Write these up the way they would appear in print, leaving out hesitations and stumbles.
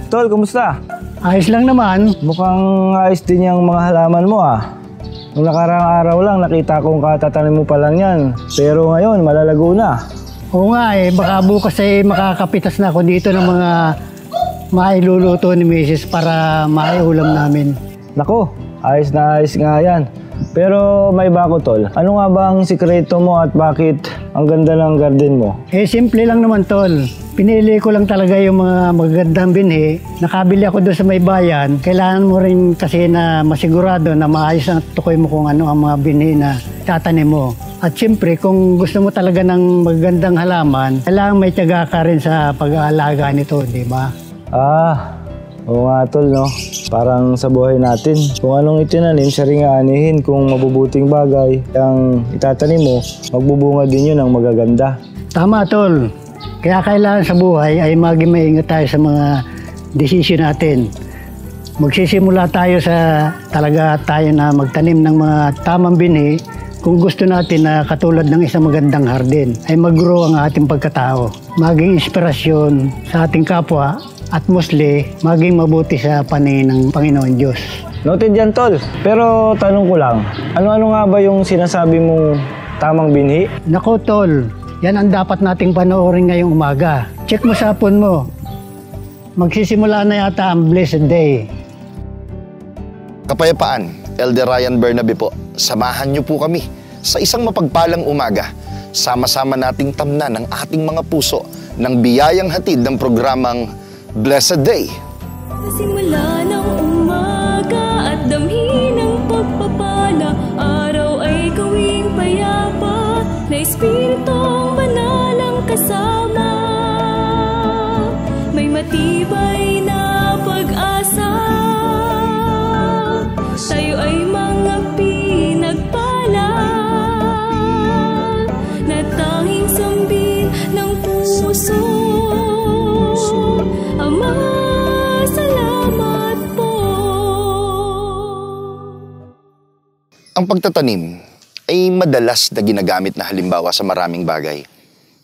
Tol, kumusta? Ayos lang naman. Mukhang ayos din yung mga halaman mo ah. Nung nakaraang araw lang, nakita kong katatanim mo pa lang yan. Pero ngayon, malalago na. Oo nga baka bukas makakapitas na ako dito ng mga mailuluto ni Mrs. para maiulam namin. Nako, ayos na ayos nga yan. Pero may bako tol, ano nga ba ang sikreto mo at bakit ang ganda ng garden mo? Simple lang naman tol. Pinili ko lang talaga yung mga magagandang binhi. Nakabili ako doon sa may bayan. Kailangan mo rin kasi na masigurado na maayos na tukoy mo kung ano ang mga binhi na tatanim mo. At siyempre, kung gusto mo talaga ng magagandang halaman, kailangan may tiyaga ka rin sa pag-aalaga nito, di ba? Oo nga tol, no? Parang sa buhay natin, kung anong itinanim, siya rin aanihin. Kung mabubuting bagay ang itatanim mo, magbubunga din yun ng magaganda. Tama tol. Kaya kailangan sa buhay ay maging maingat tayo sa mga desisyon natin. Magsisimula tayo sa talaga tayo na magtanim ng mga tamang binhi kung gusto natin na katulad ng isang magandang hardin ay mag-grow ang ating pagkatao. Maging inspirasyon sa ating kapwa at mostly maging mabuti sa paningin ng Panginoon Diyos. Noted yan tol. Pero tanong ko lang, ano-ano nga ba yung sinasabi mong tamang binhi? Nako tol, yan ang dapat nating panoorin ngayong umaga. Check mo sa phone mo. Magsisimula na yata ang Blessed Day. Kapayapaan, Elder Ryan Bernabe po. Samahan niyo po kami sa isang mapagpalang umaga. Sama-sama nating tamnan ang ating mga puso ng biyayang hatid ng programang Blessed Day. Simula ng umaga at damhin ng pagpapala, araw ay gawing payapa na Espiritong Banal ang kasama. May matibay na pag-asa, tayo ay mga pinagpala na tanging sambin ng puso. Ama, salamat po. Ang pagtatanim ay madalas na ginagamit na halimbawa sa maraming bagay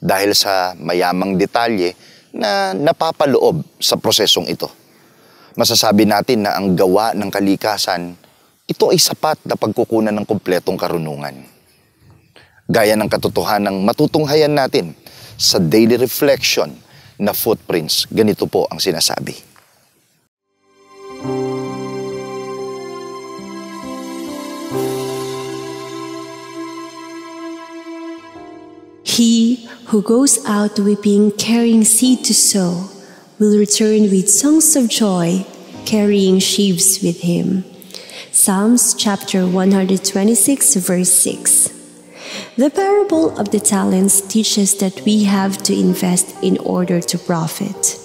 dahil sa mayamang detalye na napapaloob sa prosesong ito. Masasabi natin na ang gawa ng kalikasan, ito ay sapat na pagkukunan ng kumpletong karunungan. Gaya ng katotohanang matutunghayan natin sa daily reflection na footprints, ganito po ang sinasabi. He who goes out weeping, carrying seed to sow, will return with songs of joy, carrying sheaves with him. Psalms chapter 126, verse 6. The parable of the talents teaches that we have to invest in order to profit.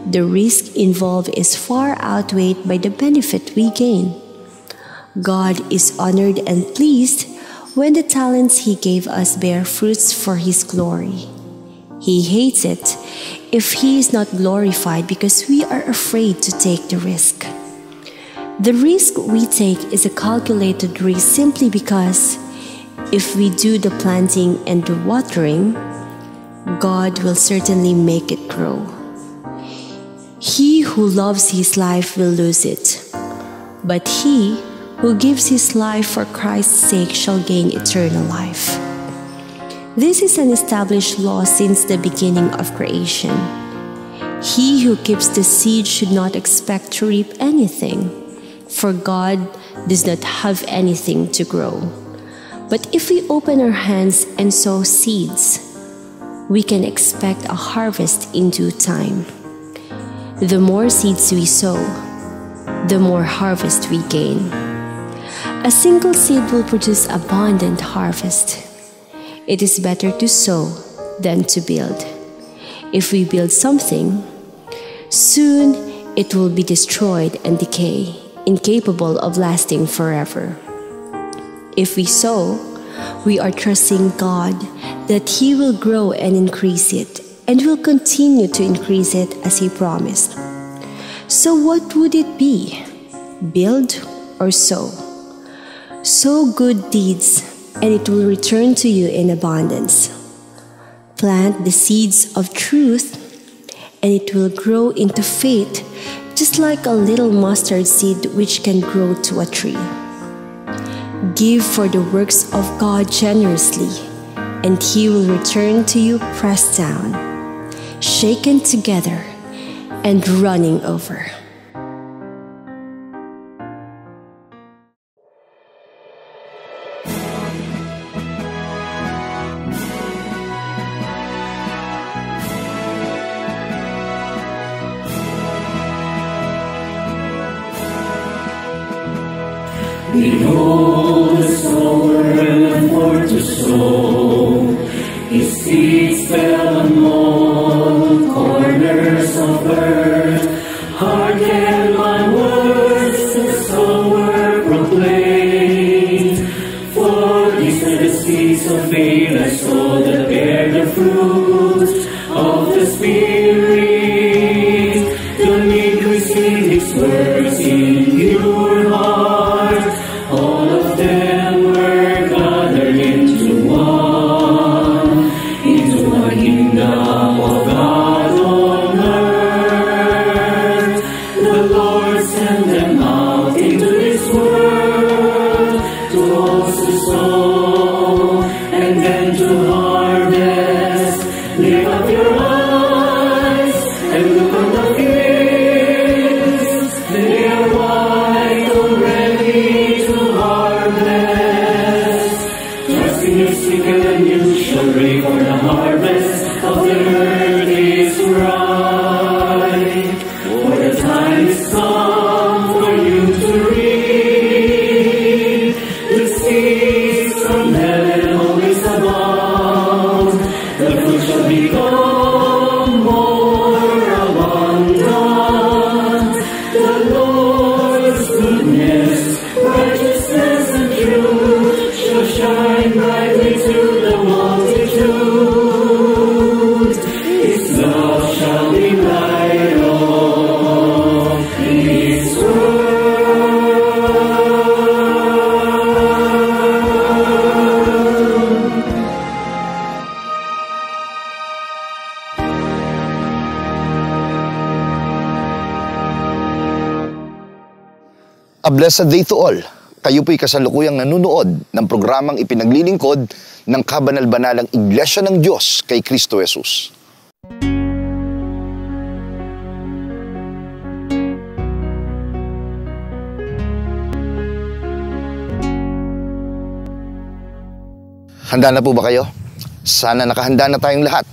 The risk involved is far outweighed by the benefit we gain. God is honored and pleased when the talents He gave us bear fruits for His glory. He hates it if He is not glorified because we are afraid to take the risk. The risk we take is a calculated risk simply because if we do the planting and the watering, God will certainly make it grow. He who loves his life will lose it, but he who gives his life for Christ's sake shall gain eternal life. This is an established law since the beginning of creation. He who keeps the seed should not expect to reap anything, for God does not have anything to grow. But if we open our hands and sow seeds, we can expect a harvest in due time. The more seeds we sow, the more harvest we gain. A single seed will produce abundant harvest. It is better to sow than to build. If we build something, soon it will be destroyed and decay, incapable of lasting forever. If we sow, we are trusting God that He will grow and increase it, and will continue to increase it as He promised. So what would it be? Build or sow? Sow good deeds, and it will return to you in abundance. Plant the seeds of truth, and it will grow into faith just like a little mustard seed which can grow to a tree. Give for the works of God generously, and He will return to you pressed down, shaken together, and running over. Behold, the sower went forth to sow. His seeds fell among corners of earth. Hearken my words, the sower proclaimed. For these are the seeds of faith I sow that bear the fruit of the Spirit. The meek receive His words in pure heart. All of them were gathered into one kingdom of God on earth. The Lord sent them out into this world to also sow and then to harvest. Lift up your eyes and look on the fields. They are white already to harvest. Trust in your sickle and you shall reap, for the harvest of the earth is ripe. For the time is come for you to reap. The seeds from heaven always abound. The fruit shall become more abundant. The Lord's goodness, righteousness, and truth shall shine brightly to the multitude. His love shall be light of His world. A blessed day to all. Kayo po'y kasalukuyang nanunood ng programang ipinaglilingkod ng kabanal-banalang Iglesia ng Diyos kay Kristo Jesus. Handa na po ba kayo? Sana nakahanda na tayong lahat.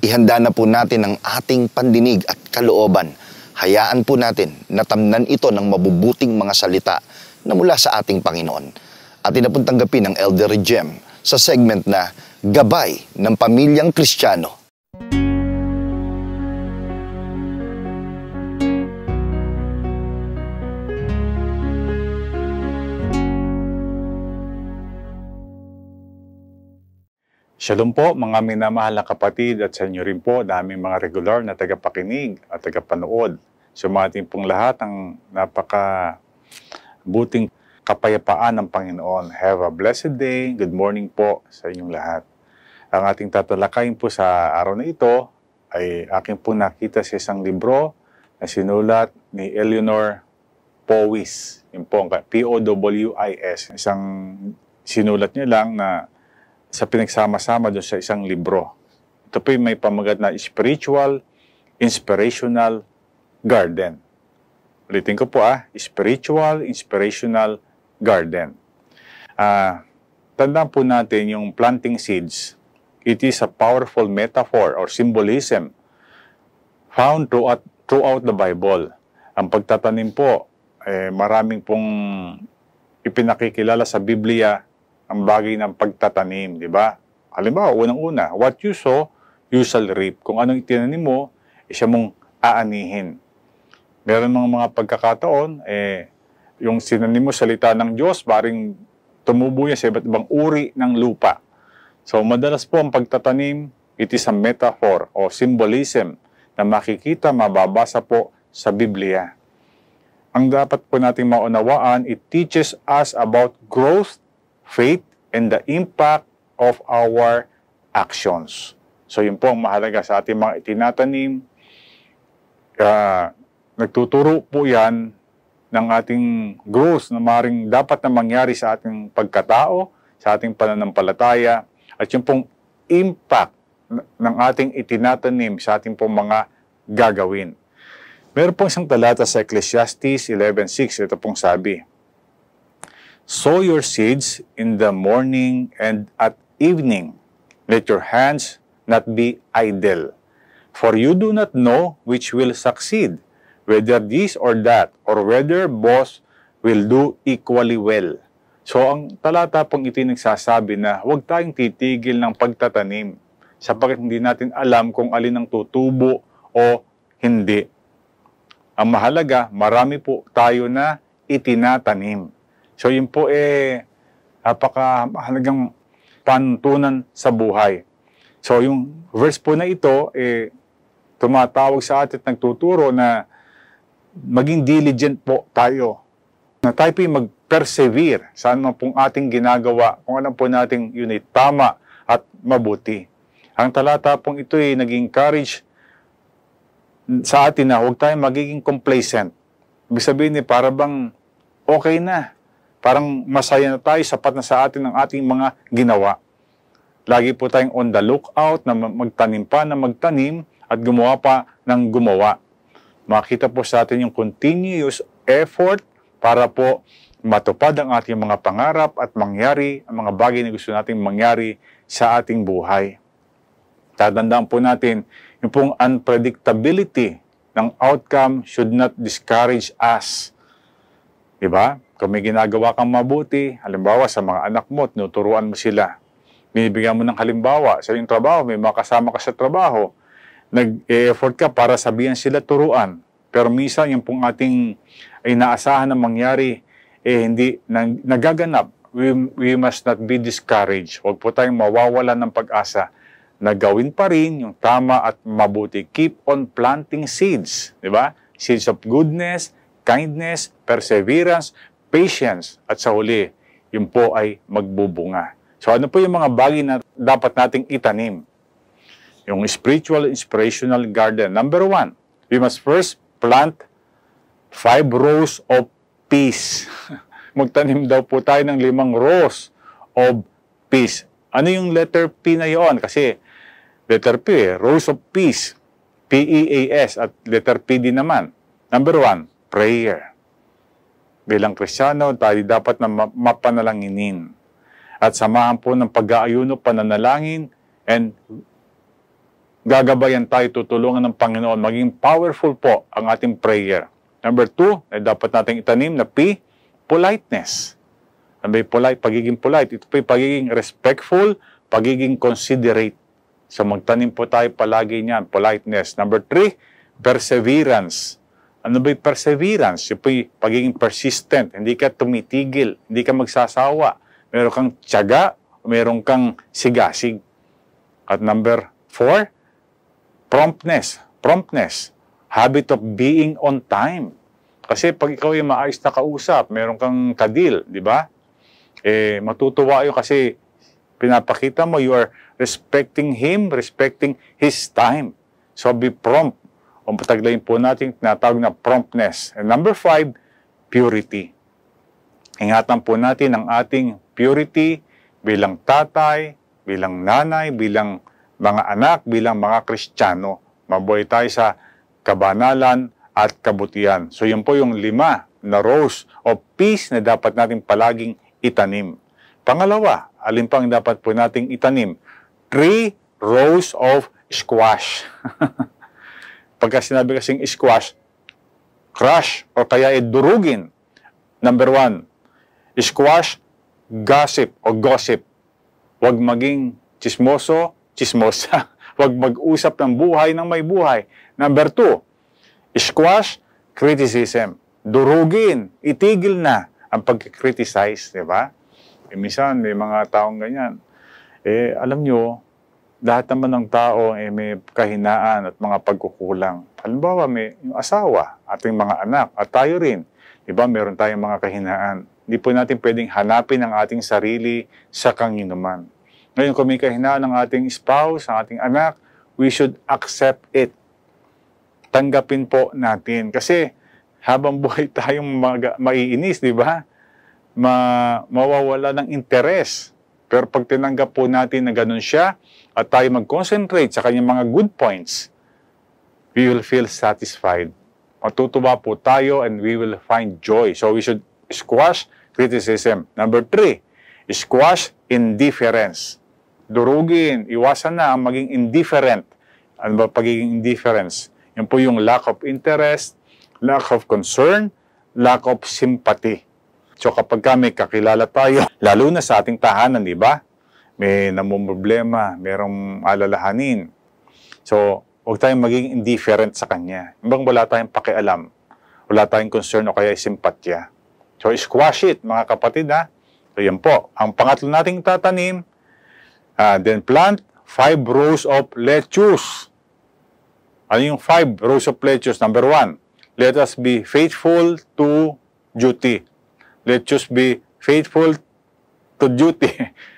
Ihanda na po natin ang ating pandinig at kalooban. Hayaan po natin na tamnan ito ng mabubuting mga salita na mula sa ating Panginoon. Atin na pong tanggapin ang Elder Jem sa segment na Gabay ng Pamilyang Kristiyano. Shalom po mga minamahal na kapatid at sa inyo rin po daming mga regular na tagapakinig at tagapanood. Sumating pong lahat ang napaka-buting kapayapaan ng Panginoon. Have a blessed day. Good morning po sa inyong lahat. Ang ating tatalakayin po sa araw na ito ay aking po nakita sa isang libro na sinulat ni Eleanor Powys. Yung po, P-O-W-I-S. Isang sinulat niya lang na sa pinagsama-sama doon sa isang libro. Ito po may pamagat na Spiritual Inspirational Garden. Ulitin ko po Spiritual Inspirational Garden. Tandaan po natin yung planting seeds. It is a powerful metaphor or symbolism found throughout the Bible. Ang pagtatanim po, maraming pong ipinakikilala sa Biblia ang bagay ng pagtatanim, di ba? Halimbawa, unang-una, what you sow, you shall reap. Kung anong itinanim mo, siya mong aanihin. Meron mga pagkakataon, yung sinanim mo salita ng Diyos, paring tumubo niya sa iba't ibang uri ng lupa. So, madalas po ang pagtatanim, it is a metaphor o symbolism na makikita, mababasa po sa Biblia. Ang dapat po nating maunawaan, it teaches us about growth, faith, and the impact of our actions. So yun po ang mahalaga sa ating mga itinatanim. nagtuturo po yan ng ating growth na maaaring dapat na mangyari sa ating pagkatao, sa ating pananampalataya, at yung pong impact ng ating itinatanim sa ating pong mga gagawin. Meron pong isang talata sa Ecclesiastes 11:6, ito pong sabi, "Sow your seeds in the morning and at evening. Let your hands not be idle. For you do not know which will succeed, whether this or that, or whether both will do equally well." So, ang talata pong ito nagsasabi na huwag tayong titigil ng pagtatanim sapagkat hindi natin alam kung alin ang tutubo o hindi. Ang mahalaga, marami po tayo na itinatanim. So, yun po napaka-mahalagang pantunan sa buhay. So, yung verse po na ito, tumatawag sa atin at nagtuturo na maging diligent po tayo. Na tayo po mag-persevere saan man pong ating ginagawa, kung alam po natin yun ay tama at mabuti. Ang talata pong ito ay nag-encourage sa atin na huwag tayong magiging complacent. Ibig sabihin para bang okay na. Parang masaya na tayo, sapat na sa atin ang ating mga ginawa. Lagi po tayong on the lookout na magtanim pa na magtanim at gumawa pa ng gumawa. Makita po sa atin yung continuous effort para po matupad ang ating mga pangarap at mangyari ang mga bagay na gusto nating mangyari sa ating buhay. Tatandaan po natin, yung pong unpredictability ng outcome should not discourage us. Diba? Kung may ginagawa kang mabuti, halimbawa sa mga anak mo, tinuturuan mo sila. Binibigyan mo ng halimbawa sa iyong trabaho, may makasama ka sa trabaho, nag-effort ka para sabihan sila turuan. Pero minsan yung pong ating inaasahan na mangyari, hindi nagaganap. We must not be discouraged. Huwag po tayong mawawalan ng pag-asa na gawin pa rin yung tama at mabuti. Keep on planting seeds. Diba? Seeds of goodness, kindness, perseverance, patience, at sa huli, yun po ay magbubunga. So ano po yung mga bagay na dapat nating itanim? Yung spiritual inspirational garden. Number 1, we must first plant 5 rows of peace. Magtanim daw po tayo ng 5 rows of peace. Ano yung letter P na yon? Kasi letter P, rows of peace. P-E-A-S at letter P din naman. Number 1, prayer. Bilang Kristiyano, tayo dapat na mapanalanginin. At samahan po ng pag-aayuno, pananalangin, and gagabayan tayo, tutulungan ng Panginoon. Maging powerful po ang ating prayer. Number 2, ay dapat nating itanim na P, politeness. Pagiging polite. Ito po yung pagiging respectful, pagiging considerate. So magtanim po tayo palagi niyan, politeness. Number 3, perseverance. Ano ba yung perseverance? Yung po yung pagiging persistent. Hindi ka tumitigil, hindi ka magsasawa. Meron kang tiyaga, meron kang sigasig. At number 4, promptness. Promptness. Habit of being on time. Kasi pag ikaw yung maayos na kausap, meron kang kadil, di ba? Matutuwa yun kasi pinapakita mo, you are respecting him, respecting his time. So be prompt. O pataglayin po natin tinatawag na promptness. And number 5, purity. Ingatan po natin ang ating purity bilang tatay, bilang nanay, bilang mga anak, bilang mga Kristiyano. Mabuhay tayo sa kabanalan at kabutihan. So yun po yung 5 na rows of peace na dapat natin palaging itanim. Pangalawa, alin pang dapat po nating itanim? 3 rows of squash. Pagka sinabi kasing squash, crush, o kaya durugin. Number 1, squash, gossip o gossip. Huwag maging chismoso, chismosa. Huwag mag-usap ng buhay ng may buhay. Number 2, squash, criticism. Durugin, itigil na ang pag-criticize, di ba? Minsan, may mga taong ganyan. Alam nyo, lahat naman ng tao may kahinaan at mga pagkukulang. Halimbawa, may yung asawa, ating mga anak, at tayo rin. Diba, meron tayong mga kahinaan. Hindi po natin pwedeng hanapin ang ating sarili sa kanginuman. Ngayon, kung may kahinaan ng ating spouse, ang ating anak, we should accept it. tanggapin po natin. Kasi habang buhay tayong maiinis, di ba? Mawawala ng interes. Pero pag tinanggap po natin na ganun siya at tayo mag-concentrate sa kanyang mga good points, we will feel satisfied. Matutuwa po tayo and we will find joy. So we should squash criticism. Number 3, squash indifference. Durugin, iwasan na ang maging indifferent. Ano ba pagiging indifference? Yan po yung lack of interest, lack of concern, lack of sympathy. So kapag may kakilala tayo, lalo na sa ating tahanan, di ba? May namumroblema, merong alalahanin. So, huwag tayong maging indifferent sa kanya. Ibang wala tayong pakialam, wala tayong concern o kaya simpatya. So, squash it, mga kapatid, ha? So, yan po. Ang pangatlo nating tatanim, then plant 5 rows of lettuce. Ano yung 5 rows of lettuce? Number 1, let us be faithful to duty. Let's be faithful to duty.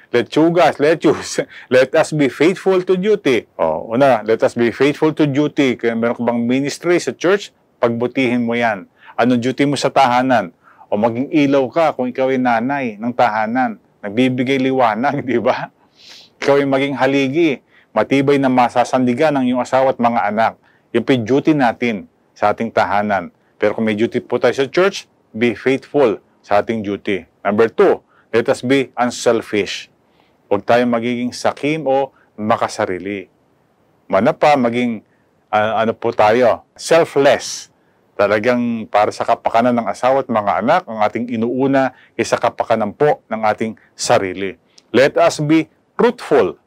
Lechugas, lettuce. Let us be faithful to duty. Una, let us be faithful to duty. Kaya meron ka bang ministry sa church, pagbutihin mo yan. Anong duty mo sa tahanan? O maging ilaw ka kung ikaw ay nanay ng tahanan. Nagbibigay liwanag, di ba? Ikaw ay maging haligi. Matibay na masasandigan ng iyong asawa at mga anak. Yung duty natin sa ating tahanan. Pero kung may duty po tayo sa church, be faithful sa ating duty. Number 2, let us be unselfish. Huwag tayong magiging sakim o makasarili. Manapa, maging ano po tayo, selfless. Talagang para sa kapakanan ng asawa at mga anak, ang ating inuuna kaysa kapakanan po ng ating sarili. Let us be truthful.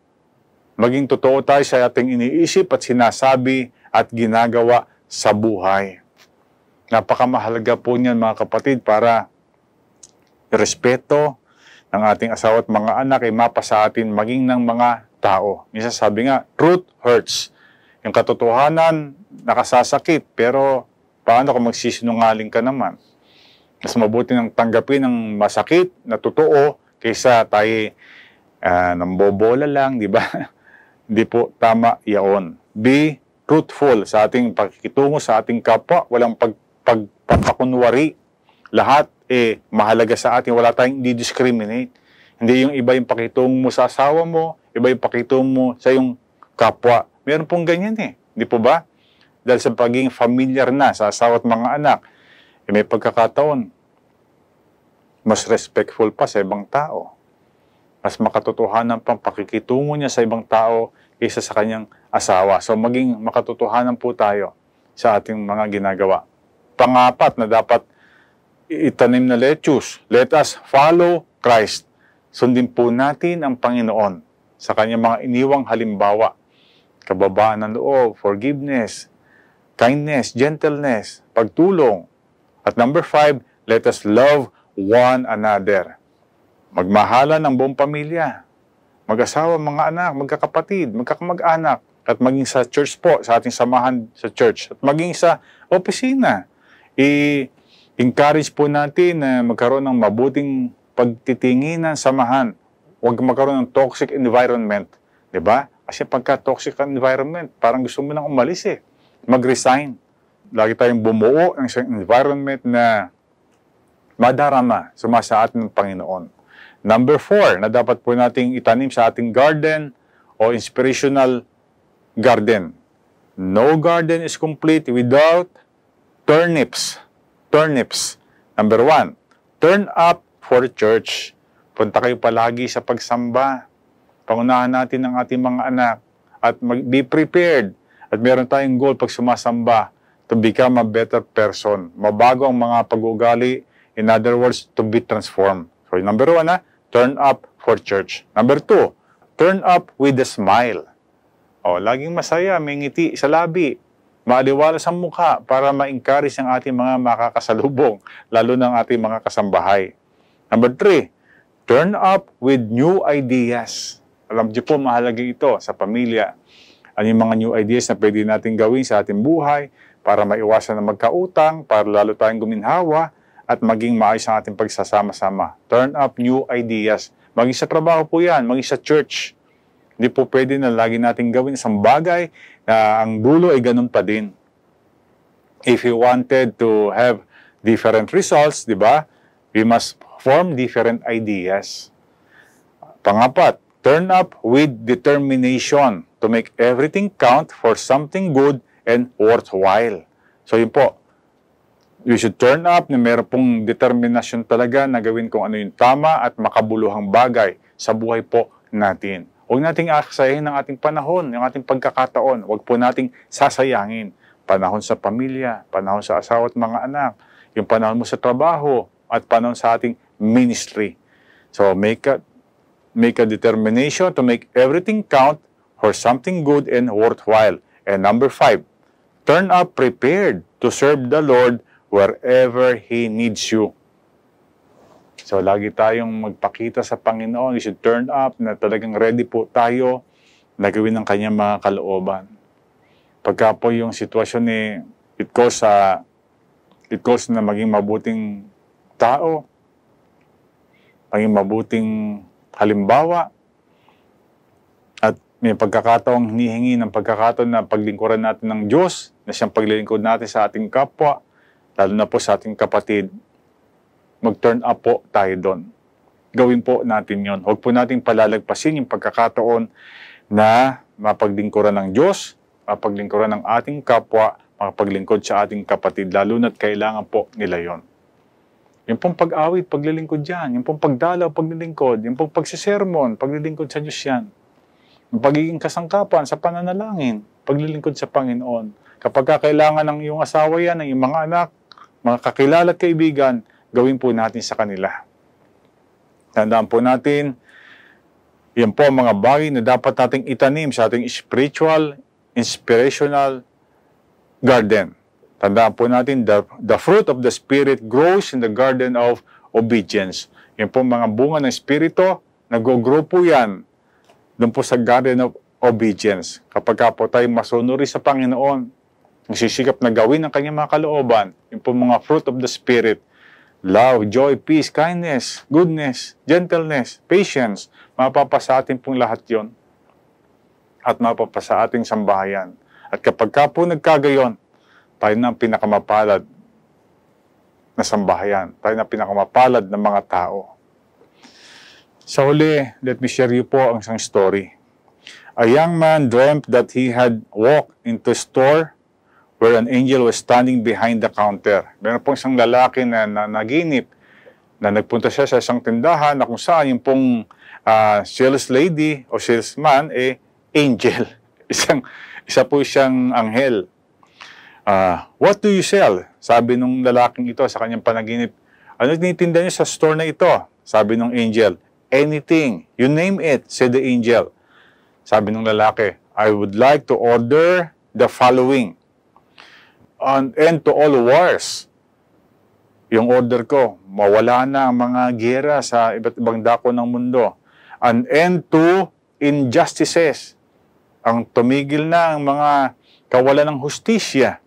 Maging totoo tayo sa ating iniisip at sinasabi at ginagawa sa buhay. Napakamahalaga po niyan, mga kapatid, para respeto ng ating asawa at mga anak ay mapa sa atin maging ng mga tao. Minsan sabi nga, truth hurts. Yung katotohanan, nakasasakit, pero paano kung magsisinungaling ka naman? Mas mabuti nang tanggapin ang masakit na totoo kaysa tayo nambobola lang, di ba? Hindi po tama yaon. Be truthful sa ating pakikitungo sa ating kapwa, walang pagpapakunwari. Lahat mahalaga sa atin, wala tayong di-discriminate. Hindi yung iba yung pakitungo mo sa asawa mo, iba yung pakitungo mo sa yung kapwa. Meron pong ganyan Hindi po ba? Dahil sa pagiging familiar na sa asawa at mga anak, may pagkakataon, mas respectful pa sa ibang tao. Mas makatotohanan pang pakikitungo niya sa ibang tao kaysa sa kanyang asawa. So maging makatotohanan po tayo sa ating mga ginagawa. Pangapat na dapat itanim na lettuce. Let us follow Christ. Sundin po natin ang Panginoon sa kanyang mga iniwang halimbawa. Kababaan ng loob, forgiveness, kindness, gentleness, pagtulong. At number 5, let us love one another. Magmahalan ng buong pamilya. Mag-asawa, mga anak, magkakapatid, magkakamag-anak. At maging sa church po, sa ating samahan sa church. At maging sa opisina. I-encourage po natin na magkaroon ng mabuting pagtitinginan, samahan. Huwag magkaroon ng toxic environment. Diba? Kasi pagka toxic environment, parang gusto mo nang umalis mag-resign. Lagi tayong bumuo ng isang environment na madarama, sumasa atin ng Panginoon. Number 4, na dapat po nating itanim sa ating garden o inspirational garden. No garden is complete without turnips. Turnips. Number 1, turn up for church. Punta kayo palagi sa pagsamba. Pangunahan natin ang ating mga anak at be prepared. At meron tayong goal pag sumasamba to become a better person. Mabago ang mga pag-uugali. In other words, to be transformed. So, number 1, turn up for church. Number 2, turn up with a smile. Laging masaya, may ngiti sa labi. Maaliwalas ang mukha para ma-encourage ang ating mga makakasalubong, lalo ng ating mga kasambahay. Number 3, turn up with new ideas. Alam niyo po, mahalaga ito sa pamilya. Ano yung mga new ideas na pwede natin gawin sa ating buhay para maiwasan na magkautang, para lalo tayong guminhawa, at maging maayos ang ating pagsasama-sama. Turn up new ideas. Maging sa trabaho po yan, maging sa church. Hindi po pwede na lagi natin gawin isang bagay na ang dulo ay ganun pa din. If we wanted to have different results, di ba? We must form different ideas. Pangapat, turn up with determination to make everything count for something good and worthwhile. So yun po, we should turn up na meron pong determinasyon talaga na gawin kung ano yung tama at makabuluhang bagay sa buhay po natin. Huwag nating aksayahin ang ating panahon, ang ating pagkakataon. Huwag po nating sasayangin. Panahon sa pamilya, panahon sa asawa at mga anak, yung panahon mo sa trabaho, at panahon sa ating ministry. So make a determination to make everything count for something good and worthwhile. And number 5, turn up prepared to serve the Lord wherever He needs you. So lagi tayong magpakita sa Panginoon. We should turn up na talagang ready po tayo na gawin ng Kanyang mga kalooban. Pagka po yung sitwasyon it calls na maging mabuting tao, maging mabuting halimbawa, at may pagkakataong hinihingi ng pagkakataon na paglingkuran natin ng Diyos, na siyang paglilingkod natin sa ating kapwa, lalo na po sa ating kapatid, mag-turn up po tayo doon. Gawin po natin yon. Huwag po nating palalagpasin yung pagkakataon na mapaglingkuran ng Diyos, mapaglingkuran ng ating kapwa, makapaglingkod sa ating kapatid, lalo na't kailangan po nila yon. Yung pong pag-awit, paglilingkod yan. Yung pong pagdalaw, paglilingkod. Yung pong pagsisermon, paglilingkod sa Diyos yan. Yung pagiging kasangkapan sa pananalangin, paglilingkod sa Panginoon. Kapag kailangan ng iyong asawa yan, ng iyong mga anak, mga kakilala at kaibigan, gawin po natin sa kanila. Tandaan po natin, yan po ang mga bagay na dapat nating itanim sa ating spiritual, inspirational garden. Tandaan po natin, the fruit of the Spirit grows in the garden of obedience. Yan po mga bunga ng Espiritu, nag-grow po yan doon po sa garden of obedience. Kapag po tayo masunuri sa Panginoon, nagsisikap na gawin ang Kanyang mga kalooban, yan po mga fruit of the Spirit, love, joy, peace, kindness, goodness, gentleness, patience, mapapasa atin pong lahat yon at mapapasa ating sambahayan. At kapag po nagkagayon, tayo na ang pinakamapalad na sambahayan. Tayo na ang pinakamapalad na mga tao. Sa huli, let me share you po ang isang story. A young man dreamt that he had walked into a store where an angel was standing behind the counter. Meron pong isang lalaki na naginip na nagpunta siya sa isang tindahan na kung saan yung pong sales lady o salesman angel. Isa po siyang anghel. What do you sell? Sabi nung lalaking ito sa kanyang panaginip. Ano tinitinda niyo sa store na ito? Sabi nung angel. Anything. You name it, said the angel. Sabi nung lalaki, I would like to order the following. An end to all wars. Yung order ko, mawala na ang mga giyera sa iba't ibang dako ng mundo. An end to injustices. Ang tumigil na ang mga kawalan ng hustisya.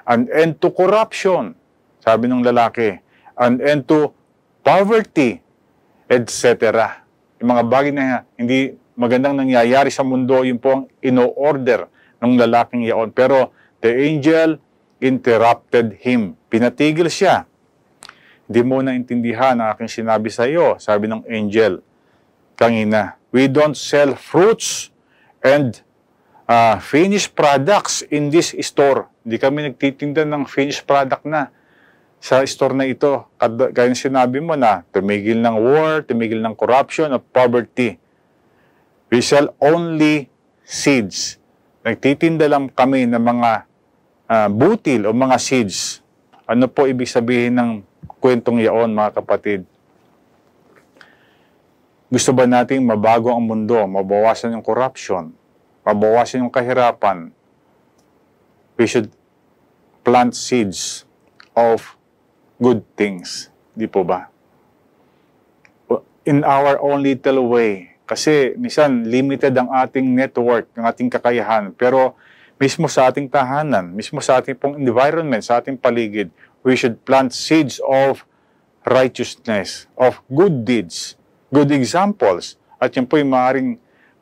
An end to corruption. Sabi ng lalaki. An end to poverty, etc. Yung mga bagay na hindi magandang nangyayari sa mundo, yun po ang ino-order ng lalaking yaon. Pero the angel interrupted him. Pinatigil siya. Hindi mo naintindihan ang aking sinabi sa iyo, sabi ng angel kanina. We don't sell fruits and finished products in this store. Hindi kami nagtitinda ng finished product na sa store na ito. Kaya sinabi mo na tumigil ng war, tumigil ng corruption of poverty. We sell only seeds. Nagtitinda lang kami ng mga butil o mga seeds. Ano po ibig sabihin ng kwentong yaon, mga kapatid? Gusto ba nating mabago ang mundo, mabawasan yung corruption, mabawasan yung kahirapan? We should plant seeds of good things. Di po ba? In our own little way. Kasi minsan limited ang ating network, ang ating kakayahan. Pero mismo sa ating tahanan, mismo sa ating pong environment, sa ating paligid, we should plant seeds of righteousness, of good deeds, good examples. At yun po yung maaaring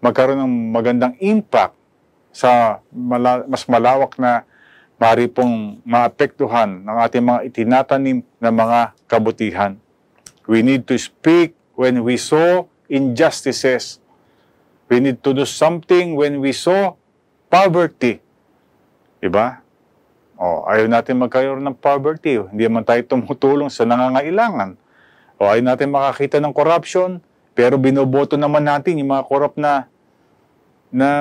magkaroon ng magandang impact sa mas malawak na maaari pong maapektuhan ng ating mga itinatanim na mga kabutihan. We need to speak when we saw injustices. We need to do something when we saw poverty. Diba? Ayaw natin magkaroon ng poverty. Hindi naman tayo tumutulong sa nangangailangan. Ayaw natin makakita ng corruption, pero binoboto naman natin yung mga corrupt na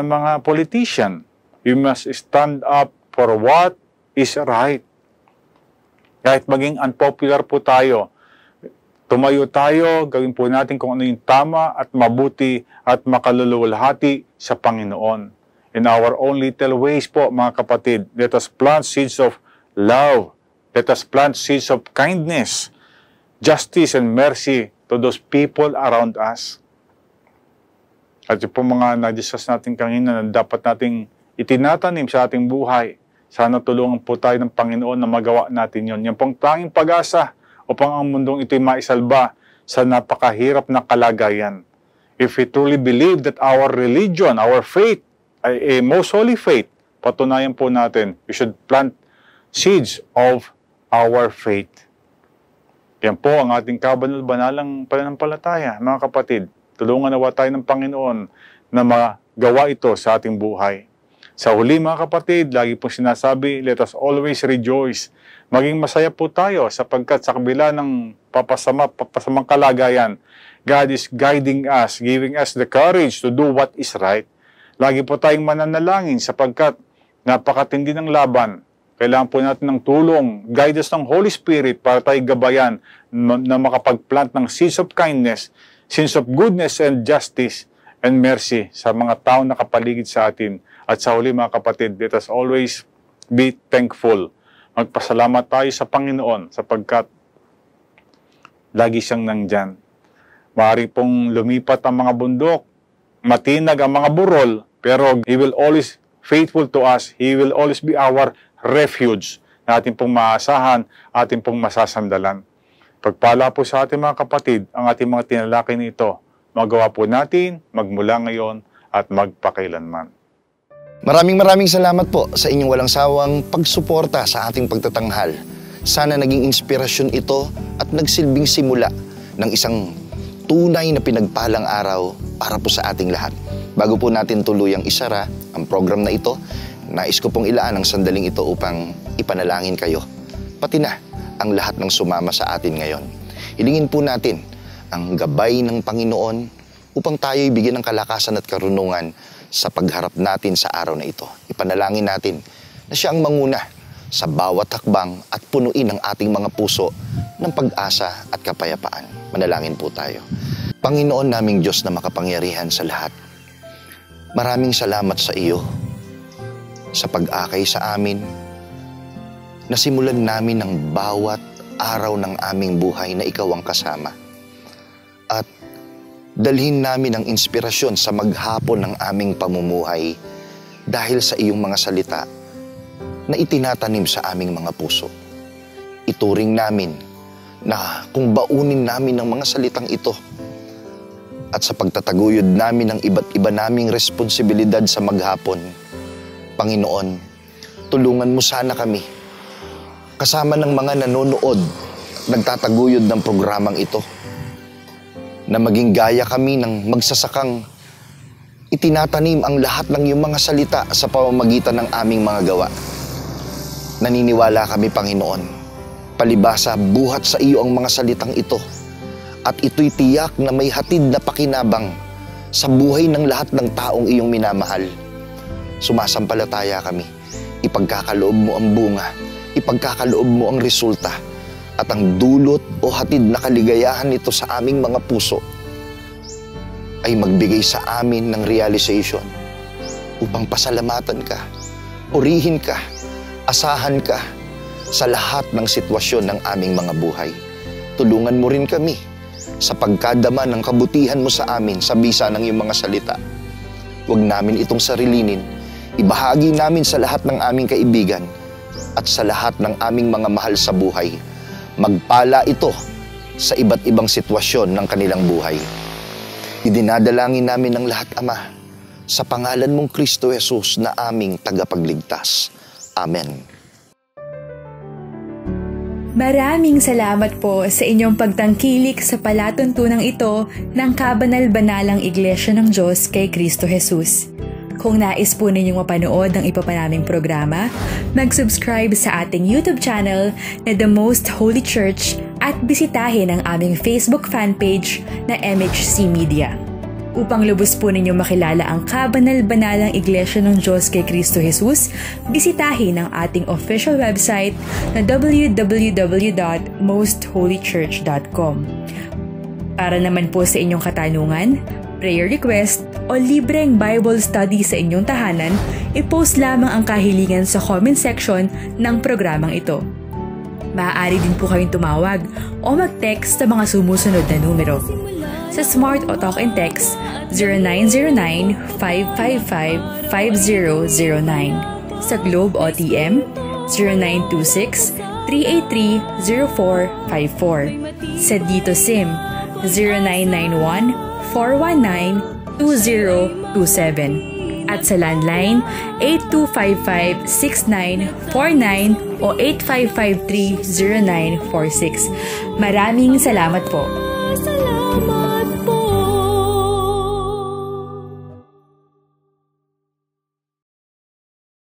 mga politician. We must stand up for what is right. Kahit maging unpopular po tayo, tumayo tayo, gawin po natin kung ano yung tama at mabuti at makaluluwalhati sa Panginoon. In our own little ways po, mga kapatid, let us plant seeds of love. Let us plant seeds of kindness, justice, and mercy to those people around us. At yung po mga na-discuss natin kanina na dapat nating itinatanim sa ating buhay, sana tulungan po tayo ng Panginoon na magawa natin yon. Yan pong tanging pag-asa upang ang mundong ito'y maisalba sa napakahirap na kalagayan. If we truly believe that our religion, our faith, ay a most holy faith, patunayan po natin, we should plant seeds of our faith. Yan po ang ating kabanal-banalang pananampalataya, mga kapatid. Tulungan nawa tayo ng Panginoon na magawa ito sa ating buhay. Sa huli, mga kapatid, lagi pong sinasabi, let us always rejoice. Maging masaya po tayo sapagkat sa kabila ng papasamang kalagayan, God is guiding us, giving us the courage to do what is right. Lagi po tayong mananalangin sapagkat napakatindi ng laban. Kailangan po natin ng tulong, guidance ng Holy Spirit para tayo gabayan na makapag-plant ng seeds of kindness, seeds of goodness and justice and mercy sa mga tao na kapaligid sa atin. At sa huli, mga kapatid, let us always be thankful. Magpasalamat tayo sa Panginoon sapagkat lagi siyang nandyan. Maaari pong lumipat ang mga bundok, matinag ang mga burol, pero He will always faithful to us. He will always be our refuge na ating pong maasahan, ating pong masasandalan. Pagpala po sa ating mga kapatid, ang ating mga tinalakay nito, magawa po natin magmula ngayon at magpakailanman. Maraming salamat po sa inyong walang sawang pagsuporta sa ating pagtatanghal. Sana naging inspirasyon ito at nagsilbing simula ng isang tunay na pinagpalang araw para po sa ating lahat. Bago po natin tuluyang isara ang program na ito, nais ko pong ilaan ang sandaling ito upang ipanalangin kayo. Pati na ang lahat ng sumama sa atin ngayon. Hilingin po natin ang gabay ng Panginoon upang tayo'y bigyan ng kalakasan at karunungan sa pagharap natin sa araw na ito. Ipanalangin natin na siya ang manguna sa bawat hakbang at punuin ang ating mga puso ng pag-asa at kapayapaan. Manalangin po tayo. Panginoon naming Diyos na makapangyarihan sa lahat, maraming salamat sa iyo sa pag-akay sa amin. Nasimulan namin ang bawat araw ng aming buhay na ikaw ang kasama. At dalhin namin ang inspirasyon sa maghapon ng aming pamumuhay dahil sa iyong mga salita na itinatanim sa aming mga puso. Ituring namin na kung baunin namin ang mga salitang ito at sa pagtataguyod namin ng iba't iba naming responsibilidad sa maghapon, Panginoon, tulungan mo sana kami kasama ng mga nanonood, nagtataguyod ng programang ito, na maging gaya kami ng magsasakang itinatanim ang lahat ng iyong mga salita sa pamamagitan ng aming mga gawa. Naniniwala kami, Panginoon, palibasa buhat sa iyo ang mga salitang ito at ito'y tiyak na may hatid na pakinabang sa buhay ng lahat ng taong iyong minamahal. Sumasampalataya kami, ipagkakaloob mo ang bunga, ipagkakaloob mo ang resulta, at ang dulot o hatid na kaligayahan nito sa aming mga puso ay magbigay sa amin ng realization upang pasalamatan ka, purihin ka, asahan ka sa lahat ng sitwasyon ng aming mga buhay. Tulungan mo rin kami sa pagkadama ng kabutihan mo sa amin sa bisa ng iyong mga salita. Huwag namin itong sarilinin, ibahagi namin sa lahat ng aming kaibigan at sa lahat ng aming mga mahal sa buhay. Magpala ito sa iba't ibang sitwasyon ng kanilang buhay. Idinadalangin namin ang lahat, Ama, sa pangalan mong Kristo Jesus na aming tagapagligtas. Amen. Maraming salamat po sa inyong pagtangkilik sa palatuntunang ito ng kabanal-banalang Iglesia ng Diyos kay Kristo Jesus. Kung nais po ninyong mapanood ang iba pa naming programa, mag-subscribe sa ating YouTube channel na The Most Holy Church at bisitahin ang aming Facebook fanpage na MHC Media. Upang lubos po ninyong makilala ang kabanal-banalang Iglesia ng Diyos kay Kristo Jesus, bisitahin ang ating official website na www.mostholychurch.com. Para naman po sa inyong katanungan, prayer request o libreng Bible study sa inyong tahanan, i-post lamang ang kahilingan sa comment section ng programang ito. Maaari din po kayong tumawag o mag-text sa mga sumusunod na numero. Sa Smart o Talk and Text, 0909-555-5009. Sa Globe o TM, 0926-383-0454. Sa Dito SIM, 0991-419-2027. At sa landline, 8255-6949 o 8553-0946. Maraming salamat po. Salamat.